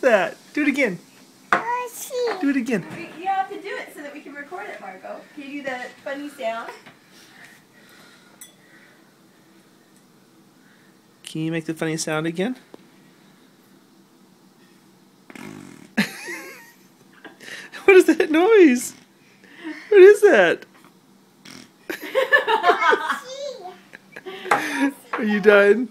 that? Do it again. Do it again. You have to do it so that we can record it, Marco. Can you do the funny sound? Can you make the funny sound again? What is that noise? What is that? Are you done?